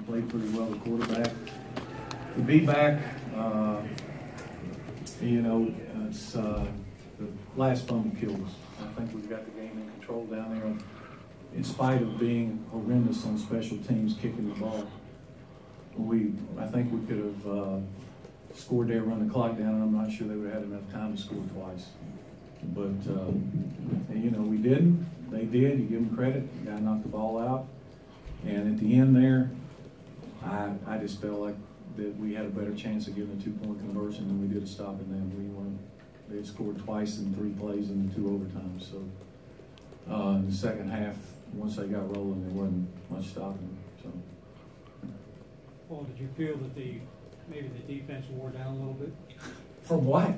Played pretty well, the quarterback. To be back, it's the last fumble killed us. I think we've got the game in control down there, in spite of being horrendous on special teams kicking the ball. I think we could have scored there, run the clock down, and I'm not sure they would have had enough time to score twice. But, we didn't. They did. You give them credit. The guy knocked the ball out. And at the end there, I just felt like that we had a better chance of getting a 2-point conversion than we did of stopping them. They had scored twice in 3 plays in the 2 overtimes. So in the second half, once they got rolling, there wasn't much stopping them. So. Paul, did you feel that maybe the defense wore down a little bit? From what?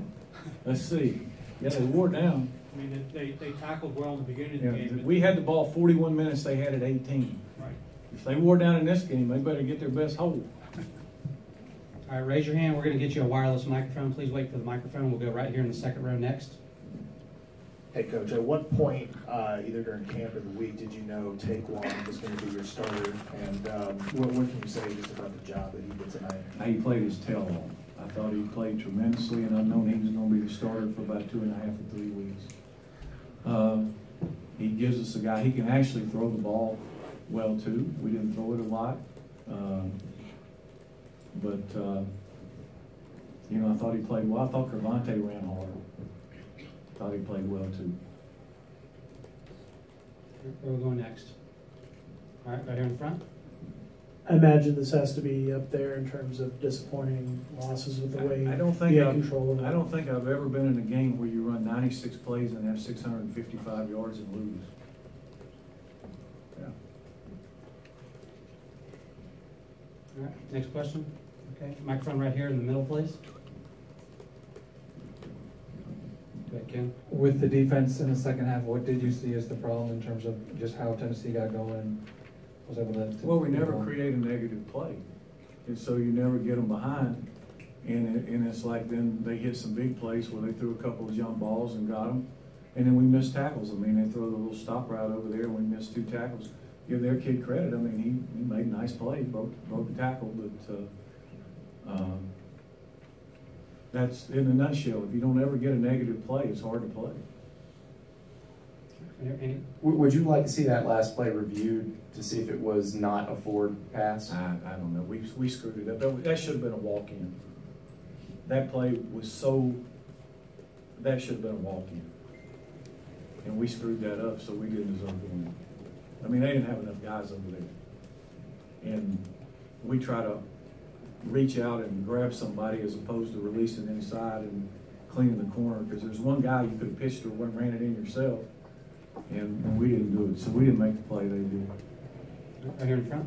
Let's see. Yeah, they wore down. I mean, they tackled well in the beginning of the game. We had the ball 41 minutes. They had it 18. Right. If they wore down in this game, they better get their best hold. All right, raise your hand. We're going to get you a wireless microphone. Please wait for the microphone. We'll go right here in the second row next. Hey, Coach, at what point, either during camp or the week, did you know Taekwon was going to be your starter? And what can you say just about the job that he did tonight? He played his tail off. I thought he played tremendously, and I've known he was going to be the starter for about 2.5 or 3 weeks. He gives us a guy, he can actually throw the ball well, too. We didn't throw it a lot. I thought he played well. I thought Cravante ran hard. Thought he played well, too. Where are we going next? All right, right here in the front. I imagine this has to be up there in terms of disappointing losses with the way I don't think you had control of it. I don't think I've ever been in a game where you run 96 plays and have 655 yards and lose. Yeah. All right, next question. Okay, microphone right here in the middle, please. Go ahead, Ken. With the defense in the second half, what did you see as the problem in terms of just how Tennessee got going? Was able to well, we never create a negative play, and so you never get them behind. And it's like then they hit some big plays where they threw a couple of jump balls and got them, and then we missed tackles. I mean, they throw the little stop route over there, and we missed 2 tackles. Give their kid credit. I mean, he made a nice play, broke a tackle, but that's in a nutshell. If you don't ever get a negative play, it's hard to play. Would you like to see that last play reviewed to see if it was not a forward pass? I don't know. We screwed it up. That should have been a walk-in. That play was that should have been a walk-in. And we screwed that up, so we didn't deserve to win. I mean, they didn't have enough guys over there. And we try to reach out and grab somebody as opposed to releasing inside and cleaning the corner, because there's one guy you could have pitched or ran it in yourself. And we didn't do it, so we didn't make the play they did. Right here in front.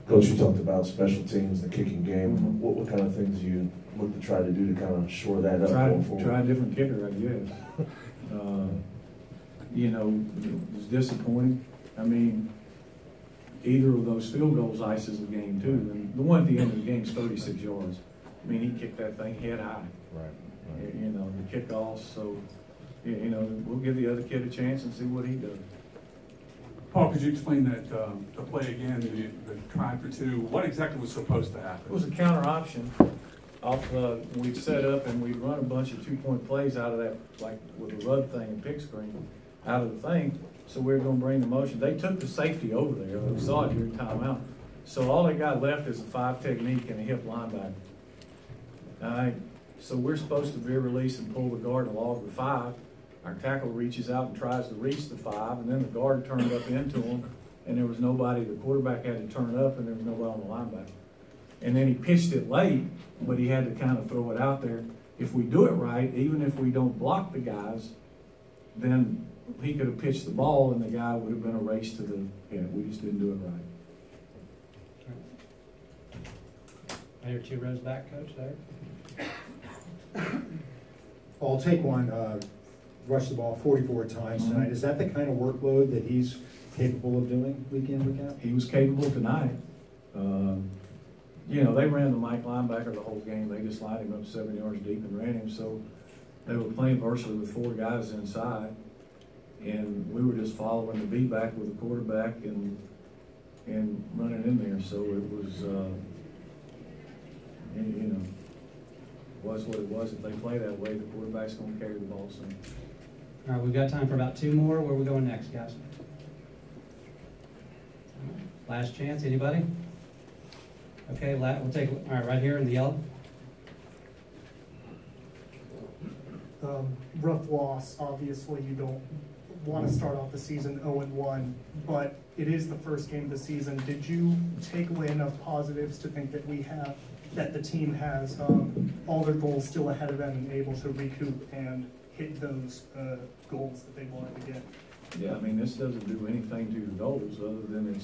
Coach, you talked about special teams, the kicking game. Mm-hmm. What kind of things do you look to try to do to kind of shore that up going forward? Try a different kicker, I guess. It was disappointing. I mean, either of those field goals ices the game, too. And the one at the end of the game is 36 yards. I mean, he kicked that thing head high. Right. The kickoffs, so... we'll give the other kid a chance and see what he does. Paul, could you explain that the play again, the try for 2? What exactly was supposed to happen? It was a counter option. We'd set up and we'd run a bunch of 2-point plays out of that, like with the rub thing and pick screen, out of the thing. So we were going to bring the motion. They took the safety over there. We saw it during timeout. So all they got left is a 5 technique and a hip linebacker. All right. So we're supposed to veer release and pull the guard along the 5. Our tackle reaches out and tries to reach the 5, and then the guard turned up into him, and there was nobody. The quarterback had to turn up, and there was nobody on the linebacker. And then he pitched it late, but he had to kind of throw it out there. If we do it right, even if we don't block the guys, then he could have pitched the ball, and the guy would have been a race to the head. We just didn't do it right. Right here, 2 rows back, Coach, there. I'll take one. Rushed the ball 44 times tonight. Is that the kind of workload that he's capable of doing week in, week out? He was capable tonight. They ran the Mike linebacker the whole game. They just lined him up 7 yards deep and ran him. So they were playing virtually with 4 guys inside. And we were just following the beat back with the quarterback. And and running in there, so it was, you know, was what it was. If they play that way, the quarterback's gonna carry the ball soon. All right, we've got time for about 2 more. Where are we going next, guys? Last chance, anybody? Okay, we'll take, all right, right here in the yellow. Rough loss, obviously you don't want to start off the season 0-1, but it is the first game of the season. Did you take away enough positives to think that the team has all their goals still ahead of them and able to recoup and hit those goals that they wanted to get? Yeah, I mean, this doesn't do anything to the goals other than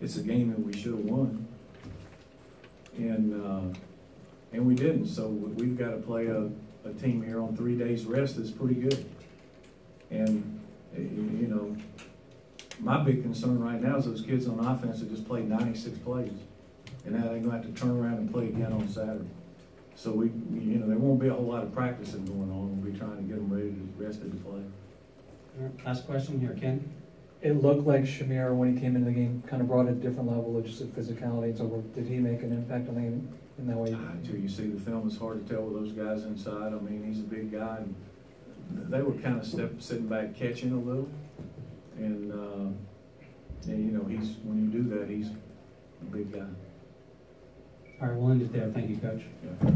it's a game that we should have won. And we didn't, so we've got to play a team here on 3 days rest that's pretty good. And, you know, my big concern right now is those kids on offense that just played 96 plays. And now they're going to have to turn around and play again on Saturday. So we you know, there won't be a whole lot of practicing going on. We'll be trying to get them ready to rested to play. All right, last question here, Ken. It looked like Shamir, when he came into the game, kind of brought a different level of just physicality and so forth. Did he make an impact on the game in that way? Until you see the film, it's hard to tell with those guys inside. I mean, he's a big guy, and they were kind of sitting back catching a little. And you know, when you do that, he's a big guy. All right, we'll end it there. Thank you, Coach. Yeah.